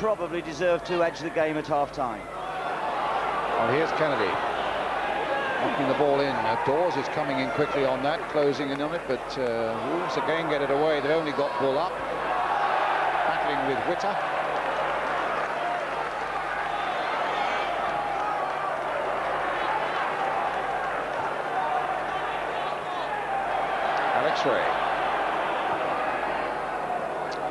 probably deserved to edge the game at half-time. Well, here's Kennedy knocking the ball in. Dawes is coming in quickly on that, closing in on it, but Wolves again get it away. They've only got Bull up, battling with Witter. Ray.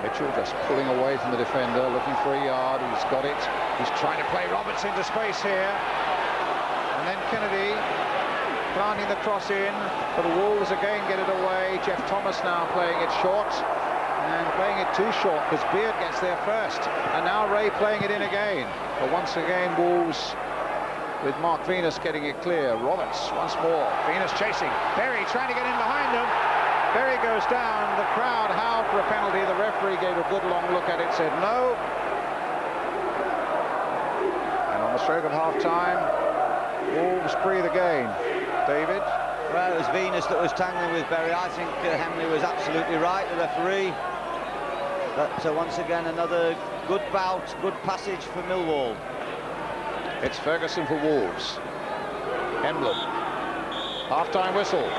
Mitchell just pulling away from the defender, looking for a yard. He's got it. He's trying to play Roberts into space here. And then Kennedy planting the cross in. But the Wolves again get it away. Jeff Thomas now playing it short. And playing it too short because Beard gets there first. And now Ray playing it in again. But once again, Wolves with Mark Venus getting it clear. Roberts once more. Venus chasing. Berry trying to get in behind them. Berry goes down, the crowd howled for a penalty, the referee gave a good long look at it, said no. And on the stroke of half-time, Wolves breathe again. David? Well, it was Venus that was tangling with Berry. I think Hemley was absolutely right, the referee. But once again, another good bout, good passage for Millwall. It's Ferguson for Wolves. Emblem. Half-time whistle.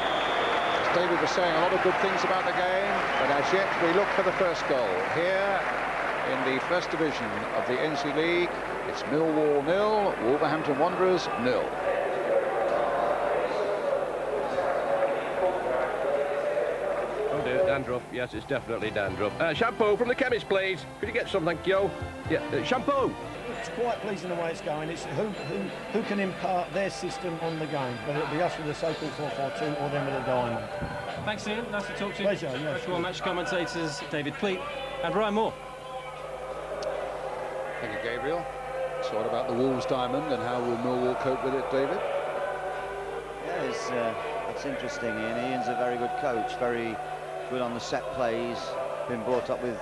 David was saying a lot of good things about the game, but as yet we look for the first goal. Here in the first division of the NC League, it's Millwall 0, Wolverhampton Wanderers 0. Oh dear, dandruff. Yes, it's definitely dandruff. Shampoo from the chemist, please. Could you get some, thank you? Yeah, shampoo. It's quite pleasing the way it's going. It's who can impart their system on the game, whether it be us with the so-called 4-4-2 or them with a diamond. Thanks, Ian. Nice to talk to you. Pleasure, yes. Local match commentators David Pleat and Brian Moore. Thank you, Gabriel. So what about the Wolves diamond and how will Millwall cope with it, David? Yeah, it's interesting. Ian's a very good coach, very good on the set plays, been brought up with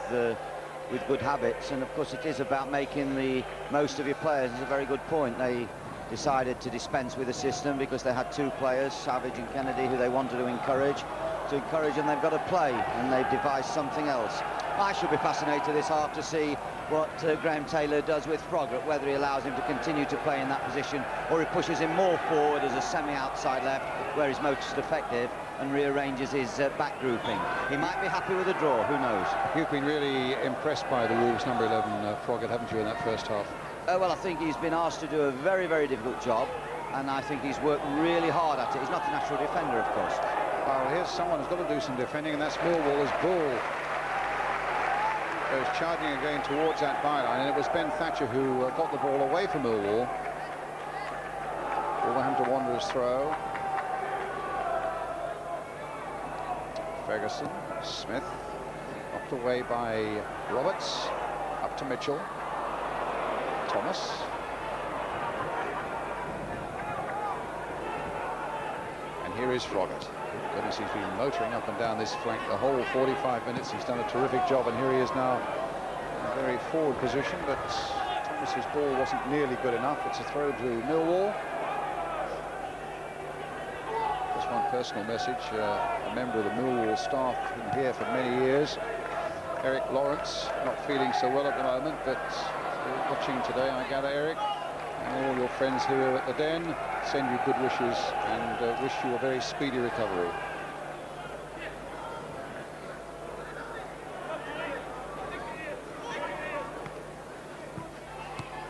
good habits, and of course it is about making the most of your players. It's a very good point. They decided to dispense with the system because they had two players, Savage and Kennedy, who they wanted to encourage. To encourage them, they've got to play, and they've devised something else. I should be fascinated this half to see what Graham Taylor does with Froggatt, whether he allows him to continue to play in that position or he pushes him more forward as a semi-outside left where he's most effective and rearranges his back grouping. He might be happy with a draw, who knows. You've been really impressed by the Wolves number 11, Froggatt, haven't you, in that first half? Well, I think he's been asked to do a very, very difficult job, and I think he's worked really hard at it. He's not a natural defender, of course. Well, here's someone who's got to do some defending, and that's Millwall as Bull goes charging again towards that byline, and it was Ben Thatcher who got the ball away from Millwall. Wolverhampton Wanderers throw. Ferguson, Smith, knocked away by Roberts, up to Mitchell. Thomas. And here is Froggatt. Goodness, he's been motoring up and down this flank the whole 45 minutes. He's done a terrific job, and here he is now in a very forward position, but Thomas's ball wasn't nearly good enough. It's a throw to Millwall. Just one personal message. A member of the Millwall staff been here for many years. Eric Lawrence, not feeling so well at the moment, but you're watching today, I gather, Eric. And all your friends here at the Den send you good wishes and wish you a very speedy recovery.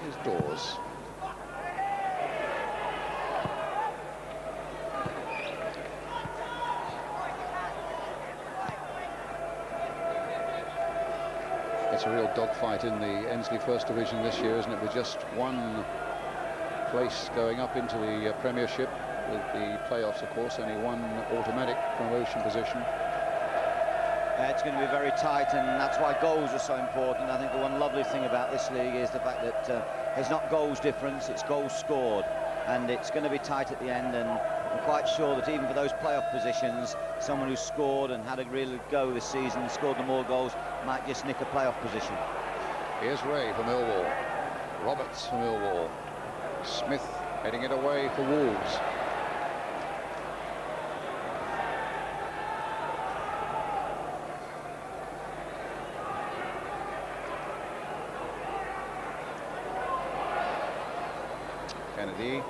Here's Dawes. It's a real dogfight in the Ensley First Division this year, isn't it? With just one place going up into the Premiership, with the playoffs, of course, only one automatic promotion position. It's going to be very tight, and that's why goals are so important. I think the one lovely thing about this league is the fact that there's not goals difference, it's goals scored, and it's going to be tight at the end. And I'm quite sure that even for those playoff positions, someone who scored and had a real go this season, scored the more goals, might just nick a playoff position. Here's Ray for Millwall. Roberts for Millwall. Smith heading it away for Wolves. Kennedy.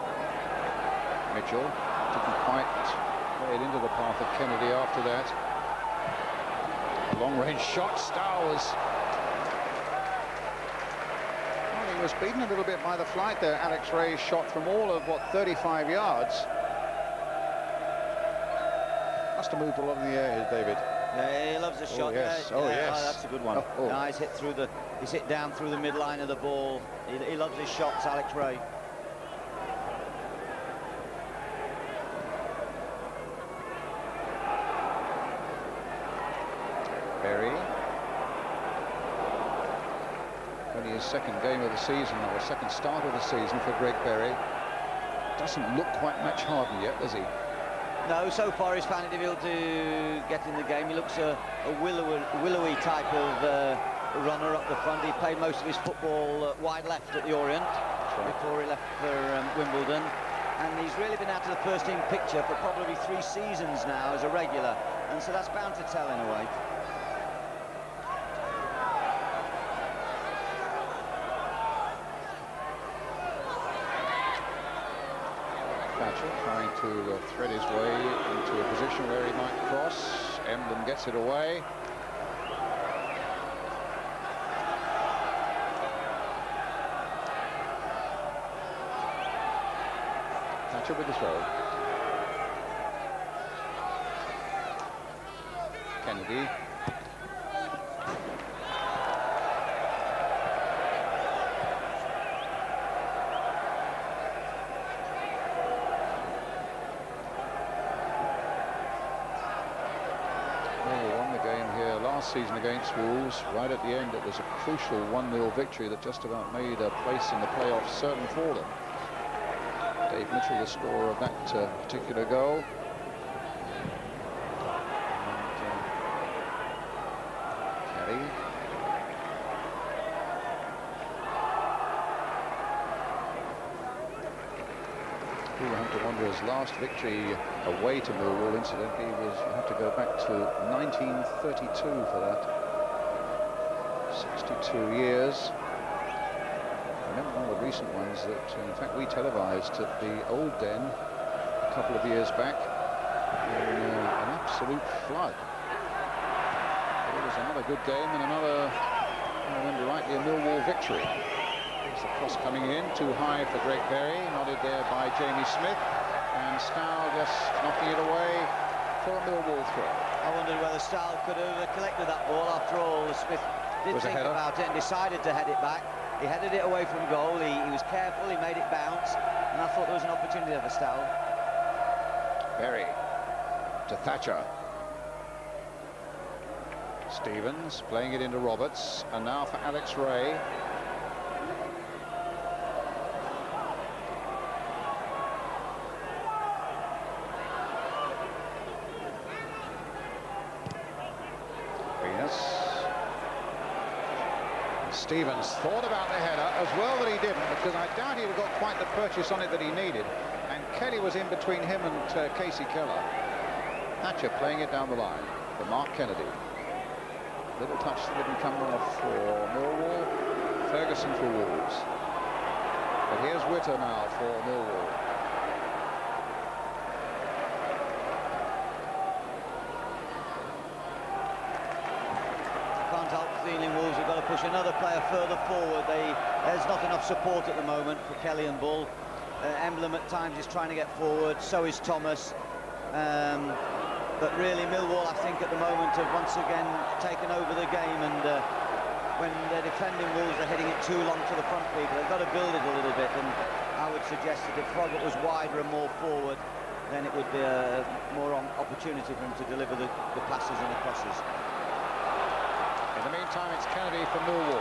Mitchell didn't quite play it into the path of Kennedy after that. A long-range shot. Stow was... Well, he was beaten a little bit by the flight there. Alex Ray's shot from all of, what, 35 yards. Must have moved a lot in the air, David. Yeah, he loves the shot. Yes. Yeah, Oh, yeah, yes. that's a good one. Oh. No, he's hit down through the midline of the ball. He loves his shots, Alex Ray. Berry. Only his second game of the season, or second start of the season for Greg Berry. Doesn't look quite match hardened yet, does he? No, so far he's found it difficult to get in the game. He looks a willowy type of runner up the front. He played most of his football wide left at the Orient before he left for Wimbledon. And he's really been out of the first team picture for probably 3 seasons now as a regular. And so that's bound to tell in a way. Thatcher trying to thread his way into a position where he might cross. Emblem gets it away. Thatcher with the throw. Kennedy. Season against Wolves. Right at the end, it was a crucial 1-0 victory that just about made a place in the playoffs certain for them. Dave Mitchell, the scorer of that particular goal. Caddy. Wolverhampton Wanderers' last victory away to Millwall, incidentally, was, you have to go back to 1932 for that. 62 years. I remember one of the recent ones that, in fact, we televised at the Old Den a couple of years back in an absolute flood. It was another good game and another, if I remember rightly, a Millwall victory. There's the cross coming in, too high for Greg Berry, nodded there by Jamie Smith, and Stow just knocking it away for a Millwall throw. I wondered whether Stow could have collected that ball. After all, Smith did think about it and decided to head it back. He headed it away from goal. He was careful, he made it bounce, and I thought there was an opportunity there for Stow. Berry to Thatcher. Stevens playing it into Roberts, and now for Alex Ray. Stevens thought about the header, as well that he didn't, because I doubt he'd have got quite the purchase on it that he needed. And Kelly was in between him and Casey Keller. Thatcher playing it down the line for Mark Kennedy. Little touch that didn't come off for Millwall. Ferguson for Wolves. But here's Witter now for Millwall. Wolves have got to push another player further forward. There's not enough support at the moment for Kelly and Bull. Emblem at times is trying to get forward, so is Thomas. But really Millwall, I think, at the moment have once again taken over the game, and when they're defending Wolves, they're heading it too long to the front people. They've got to build it a little bit, and I would suggest that if Froggatt was wider and more forward, then it would be a more opportunity for him to deliver the passes and the crosses. In the meantime, it's Kennedy for Millwall.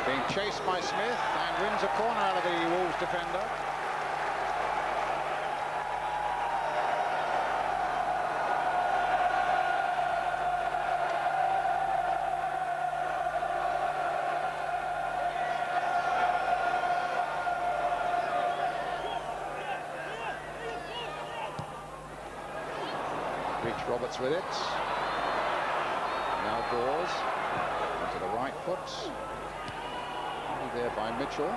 Being chased by Smith and wins a corner out of the Wolves defender. Reach Roberts with it. Now Dawes into the right foot. There by Mitchell.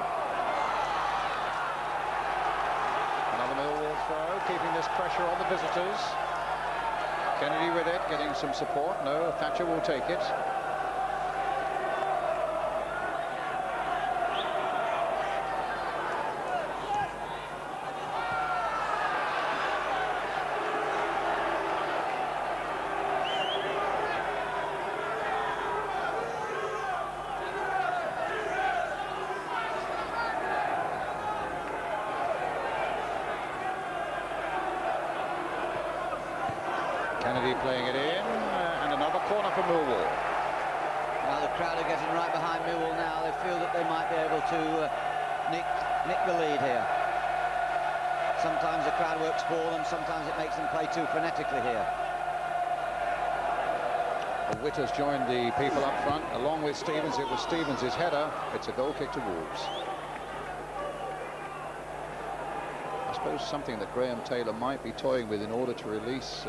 Millwall throw, keeping this pressure on the visitors. Kennedy with it, getting some support. No, Thatcher will take it. Kennedy playing it in, and another corner for Millwall. Now the crowd are getting right behind Millwall now. They feel that they might be able to nick the lead here. Sometimes the crowd works for them, sometimes it makes them play too frenetically here. Whitta's joined the people up front, along with Stevens. It was Stevens' header. It's a goal kick to Wolves. I suppose something that Graham Taylor might be toying with in order to release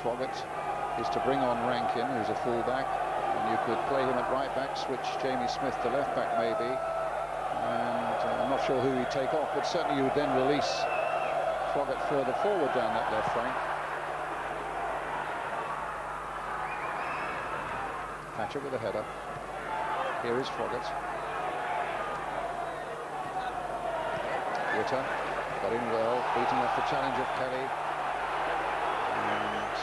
Froggatt is to bring on Rankin, who's a full-back, and you could play him at right back, switch Jamie Smith to left back maybe, and I'm not sure who he'd take off, but certainly you would then release Froggatt further forward down that left flank. Thatcher with a header. Here is Froggatt. Whitta got in well, beating off the challenge of Kelly. And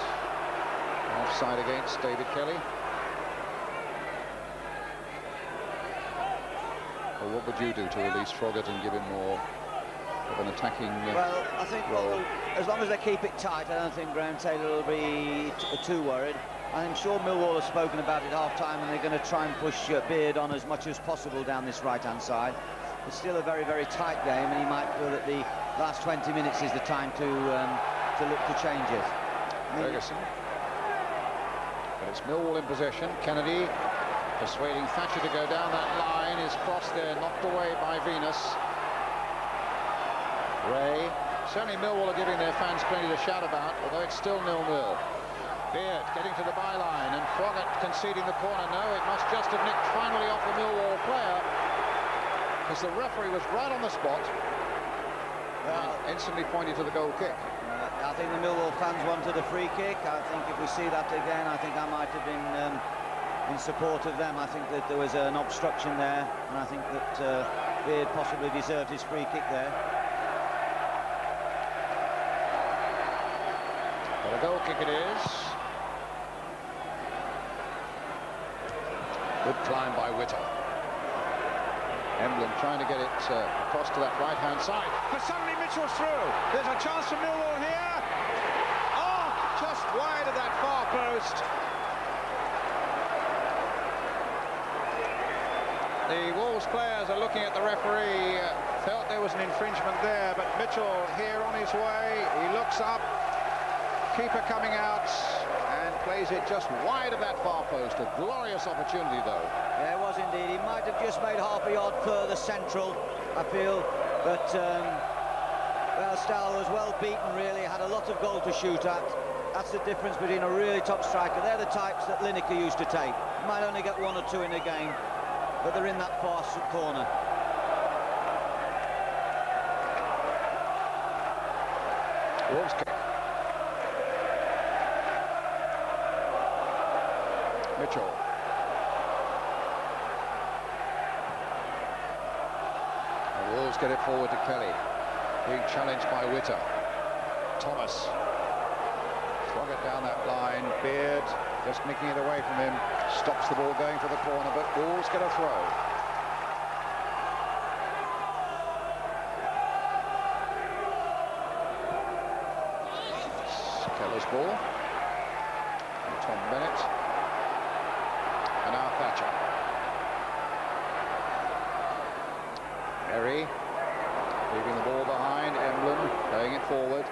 offside against David Kelly. Well, what would you do to release Froggatt and give him more of an attacking well, I think role? as long as they keep it tight, I don't think Graham Taylor will be too worried. I'm sure Millwall have spoken about it half-time, and they're going to try and push Beard on as much as possible down this right-hand side. It's still a very, very tight game, and he might feel that the last 20 minutes is the time to look to change it. Ferguson. But it's Millwall in possession. Kennedy persuading Thatcher to go down that line. His cross there knocked away by Venus. Ray. Certainly Millwall are giving their fans plenty to shout about, although it's still 0-0. Beard getting to the byline, and Froggatt conceding the corner. No, it must just have nicked finally off the Millwall player, because the referee was right on the spot. Well, instantly pointed to the goal kick. I think the Millwall fans wanted a free kick. I think if we see that again, I think I might have been in support of them. I think that there was an obstruction there, and I think that Beard possibly deserved his free kick there. But a goal kick it is. Good climb by Whitta. Emblem trying to get it across to that right-hand side. But suddenly Mitchell's through. There's a chance for Millwall here. Oh, just wide of that far post. The Wolves players are looking at the referee. Felt there was an infringement there, but Mitchell here on his way. He looks up. Keeper coming out and plays it just wide of that far post. A glorious opportunity, though. Yeah, it was indeed. He might have just made half a yard further central, I feel, but well, Stahl was well beaten, really. Had a lot of goal to shoot at. That's the difference between a really top striker. They're the types that Lineker used to take. Might only get 1 or 2 in a game, but they're in that far corner. Wolves kick. Mitchell. The Wolves get it forward to Kelly. Being challenged by Whitta. Thomas. Froggatt down that line. Beard just nicking it away from him. Stops the ball going for the corner, but Wolves get a throw. Keller's ball. And Tom Bennett. And now Thatcher. Merry leaving the ball behind. Emblem playing it forward.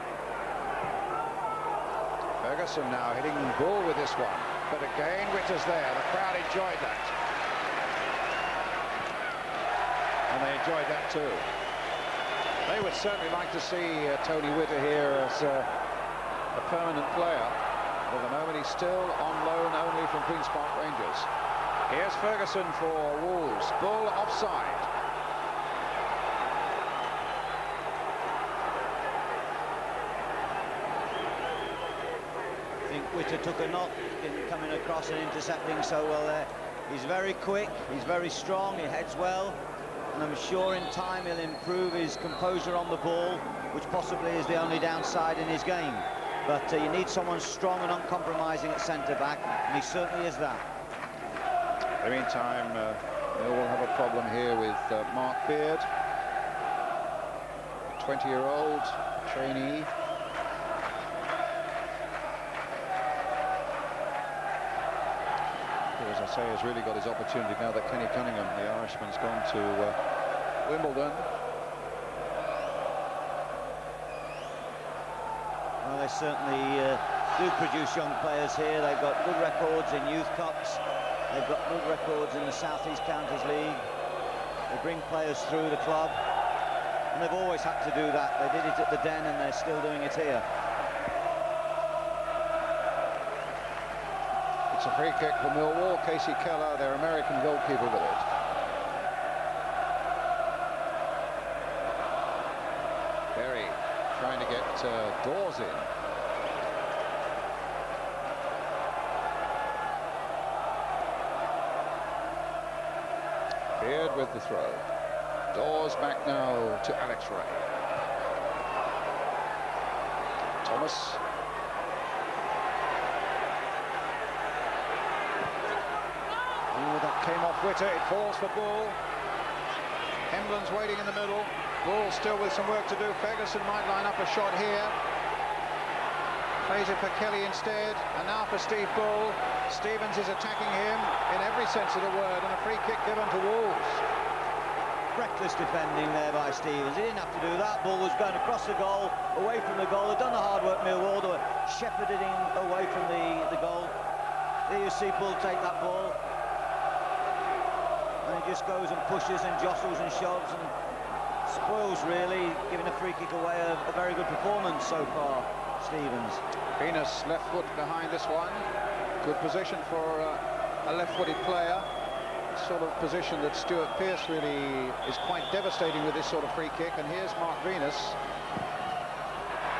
Ferguson now hitting Bull with this one. But again, Whitta's there. The crowd enjoyed that. And they enjoyed that too. They would certainly like to see Tony Whitta here as a permanent player. But at the moment he's still on loan only from Queen's Park Rangers. Here's Ferguson for Wolves. Bull offside. Witter took a knock in coming across and intercepting so well there. He's very quick, he's very strong, he heads well, and I'm sure in time he'll improve his composure on the ball, which possibly is the only downside in his game. But you need someone strong and uncompromising at centre-back, and he certainly is that. In the meantime, Millwall have a problem here with Mark Beard, a 20-year-old trainee. Who, as I say, has really got his opportunity now that Kenny Cunningham, the Irishman's gone to Wimbledon. Well, they certainly do produce young players here. They've got good records in youth cups. They've got good records in the South East Counties League. They bring players through the club, and they've always had to do that. They did it at the Den, and they're still doing it here. It's a free kick for Millwall. Casey Keller, their American goalkeeper, with it. Berry trying to get Dawes in. Beard with the throw. Dawes back now to Alex Ray. Thomas. Oh, that came off Witter. It falls for Bull. Hemblin's waiting in the middle. Bull still with some work to do. Ferguson might line up a shot here. Plays it for Kelly instead, and now for Steve Bull. Stevens is attacking him in every sense of the word, and a free kick given to Wolves. Reckless defending there by Stevens. He didn't have to do that. Bull was going across the goal, away from the goal. They've done the hard work, Millwall. They were shepherded him away from the goal. There you see Bull take that ball. And he just goes and pushes and jostles and shoves and spoils, really, giving a free kick away. A very good performance so far, Stevens. Venus left foot behind this one. Good position for a left-footed player. Sort of position that Stuart Pearce really is quite devastating with this sort of free kick. And here's Mark Venus.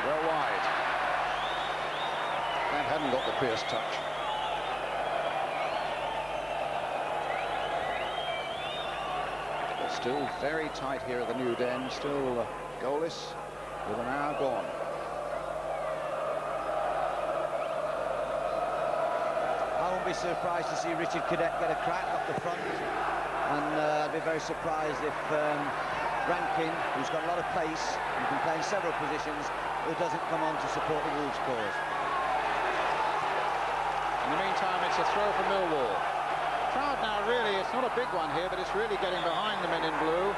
Well wide. And hadn't got the Pearce touch. But still very tight here at the New Den. Still goalless with an hour gone. I won't be surprised to see Richard Cadet get a crack up the front, and I'd be very surprised if Rankin, who's got a lot of pace and can play in several positions, who doesn't come on to support the Wolves' cause. In the meantime, it's a throw for Millwall. Crowd now, really, it's not a big one here, but it's really getting behind the men in blue.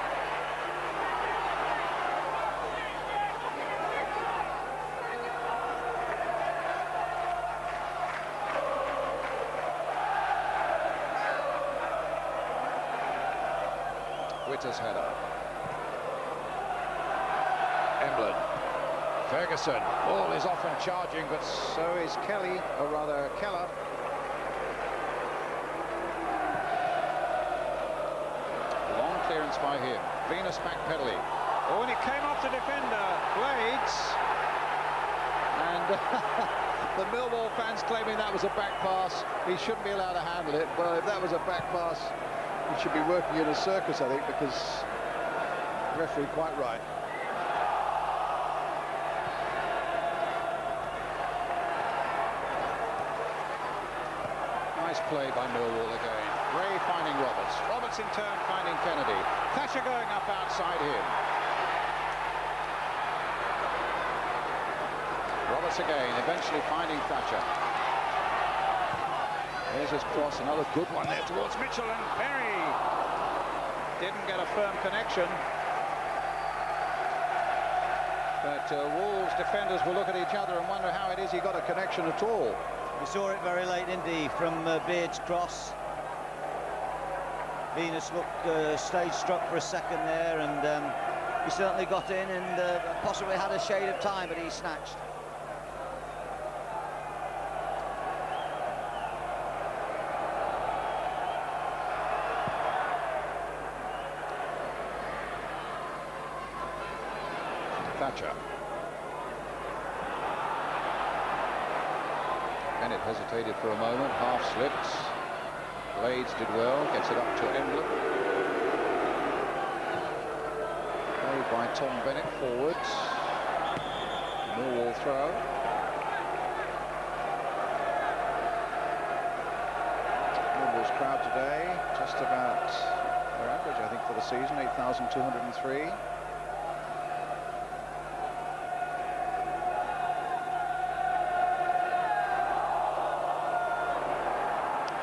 Witter's header. Emblin. Ferguson. Ball is off and charging, but so is Kelly, or rather Keller. Long clearance by him. Venus backpedaling. Oh, and it came off the defender. Blades. And the Millwall fans claiming that was a back pass. He shouldn't be allowed to handle it, but if that was a back pass, he should be working in a circus, I think, because the referee quite right. Nice play by Millwall again. Ray finding Roberts. Roberts in turn finding Kennedy. Thatcher going up outside him. Roberts again, eventually finding Thatcher. There's his cross, another good one there towards Mitchell, and Berry didn't get a firm connection. But Wolves defenders will look at each other and wonder how it is he got a connection at all. We saw it very late, indeed, from Beard's cross. Venus looked stage struck for a second there, and he certainly got in and possibly had a shade of time, but he snatched. Thatcher. Bennett hesitated for a moment, half slipped. Blades did well, gets it up to Emblem. Played by Tom Bennett forwards. Millwall throw. Millwall's crowd today, just about their average, I think, for the season, 8,203.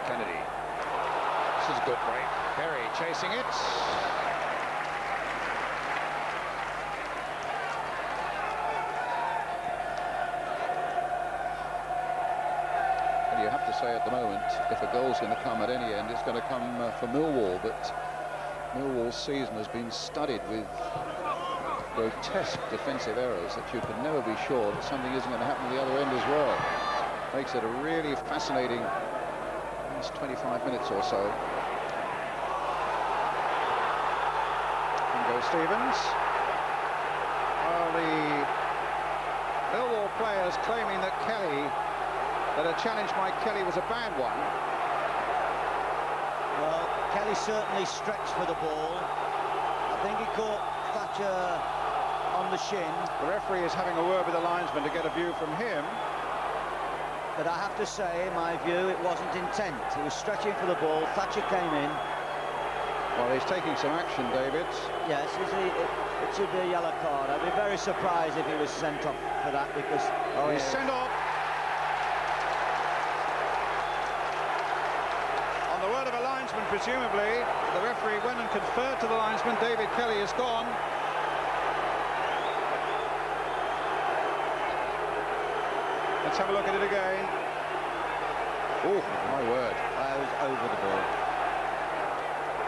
Kennedy. This is a good break. Perry chasing it. And you have to say at the moment, if a goal's going to come at any end, it's going to come for Millwall. But Millwall's season has been studded with grotesque defensive errors that you can never be sure that something isn't going to happen at the other end as well. Makes it a really fascinating last 25 minutes or so. In goes Stevens. Well, the Millwall players claiming that a challenge by Kelly was a bad one. Well, Kelly certainly stretched for the ball. I think he caught Thatcher on the shin. The referee is having a word with the linesman to get a view from him. But I have to say, in my view, it wasn't intent. He was stretching for the ball. Thatcher came in. Well, he's taking some action, David. Yes, it should be a yellow card. I'd be very surprised if he was sent off for that because... Oh, he's sent off. On the word of a linesman, presumably, the referee went and conferred to the linesman. David Kelly is gone. Let's have a look at it again. Oh, my word. I was over the ball.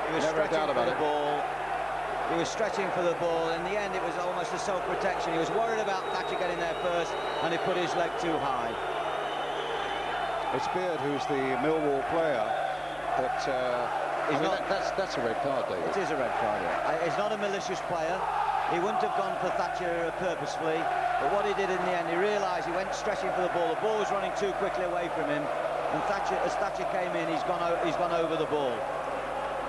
He was Never a stretching doubt for about the it. ball. He was stretching for the ball. In the end, it was almost a self-protection. He was worried about Thatcher getting there first, and he put his leg too high. It's Beard who's the Millwall player, but that's a red card, David. It is a red card, yeah. He's not a malicious player. He wouldn't have gone for Thatcher purposefully, but what he did in the end, he realised he went stretching for the ball. The ball was running too quickly away from him, and as Thatcher came in, he's gone over the ball.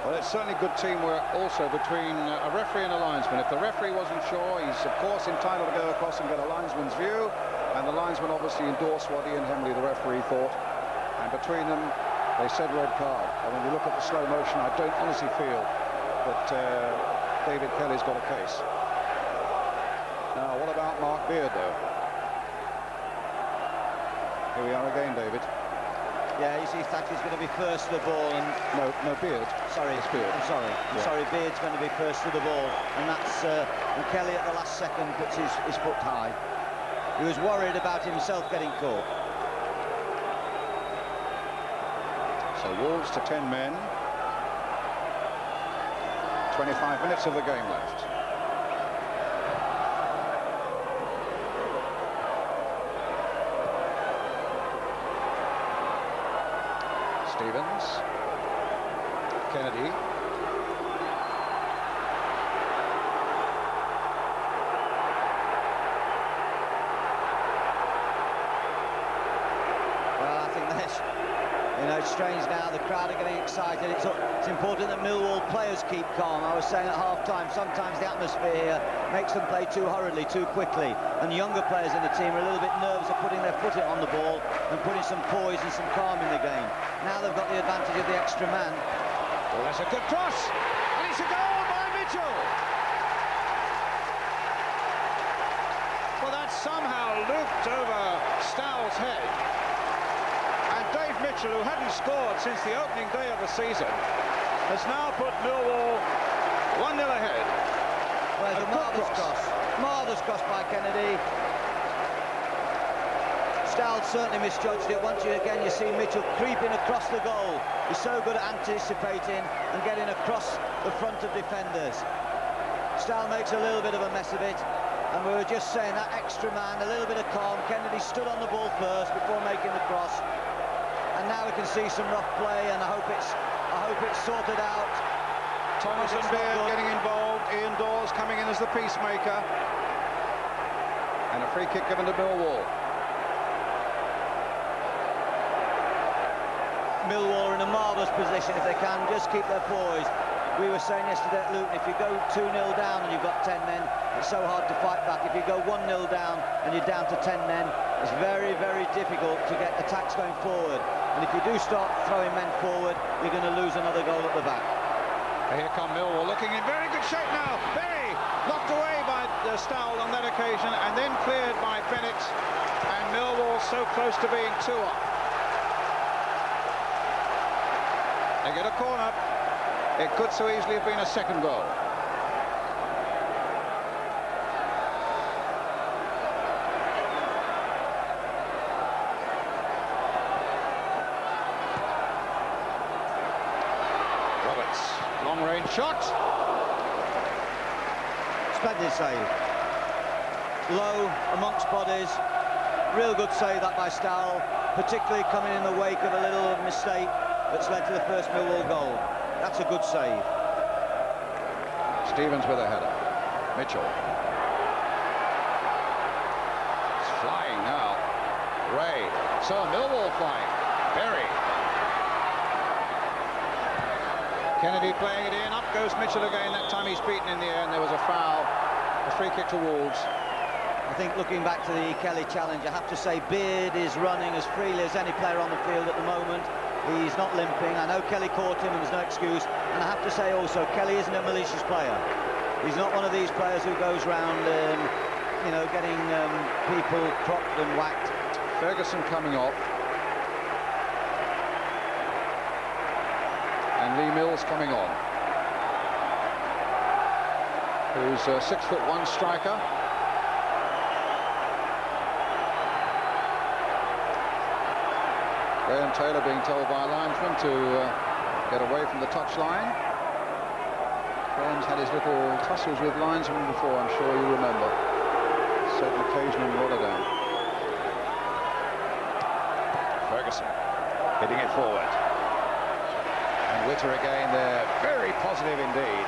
Well, it's certainly good teamwork also between a referee and a linesman. If the referee wasn't sure, he's of course entitled to go across and get a linesman's view, and the linesman obviously endorsed what Ian Hemley, the referee, thought. And between them, they said red card. And when you look at the slow motion, I don't honestly feel that David Kelly's got a case. Now, what about Mark Beard, though? Here we are again, David. Yeah, you see Thatcher's going to be first to the ball, and... No, Beard. Sorry, It's Beard. I'm sorry. Yeah. Sorry, Beard's going to be first to the ball, and that's... and Kelly at the last second puts his foot high. He was worried about himself getting caught. So Wolves to 10 men. 25 minutes of the game left. Stevens. Kennedy. Well, I think that's... You know, it's strange now, the crowd are getting excited. It's important that Millwall players keep calm. I was saying at half-time, sometimes the atmosphere here makes them play too hurriedly, too quickly. And younger players in the team are a little bit nervous of putting their foot on the ball and putting some poise and some calm in the game. Now they've got the advantage of the extra man. Well, that's a good cross. And it's a goal by Mitchell. Well, that somehow looped over Stowell's head. And Dave Mitchell, who hadn't scored since the opening day of the season, has now put Millwall 1-0 ahead. Well, it's a marvellous cross. Marvellous cross by Kennedy. Stowell certainly misjudged it. Once again you see Mitchell creeping across the goal. He's so good at anticipating and getting across the front of defenders. Stowell makes a little bit of a mess of it. And we were just saying that extra man, a little bit of calm. Kennedy stood on the ball first before making the cross. And now we can see some rough play, and I hope it's sorted out. Thomas and Beard getting involved. Ian Dawes coming in as the peacemaker. And a free kick given to Millwall. Millwall are in a marvellous position if they can just keep their poise. We were saying yesterday at Luton, if you go 2-0 down and you've got 10 men, it's so hard to fight back. If you go 1-0 down and you're down to 10 men, it's very, very difficult to get attacks going forward. And if you do start throwing men forward, you're going to lose another goal at the back. Here come Millwall, looking in very good shape now. Berry knocked away by Stowell on that occasion, and then cleared by Bennett. And Millwall so close to being 2 up. They get a corner. It could so easily have been a second goal. Roberts, long-range shot. Splendid save. Low, amongst bodies. Real good save that by Stowell, particularly coming in the wake of a little mistake that's led to the first Millwall goal. That's a good save. Stevens with a header. Mitchell. It's flying now. Ray. So Millwall flying. Berry. Kennedy playing it in. Up goes Mitchell again. That time he's beaten in the air, and there was a foul. A free kick to Wolves. I think looking back to the Kelly challenge, I have to say Beard is running as freely as any player on the field at the moment. He's not limping. I know Kelly caught him and there's no excuse. And I have to say also, Kelly isn't a malicious player. He's not one of these players who goes round, you know, getting people cropped and whacked. Ferguson coming off. And Lee Mills coming on. Who's a 6'1" striker. Graham Taylor being told by a linesman to get away from the touchline. Graham's had his little tussles with linesmen before, I'm sure you remember. A certain occasion in Rotterdam. Ferguson hitting it forward. And Witter again there, very positive indeed.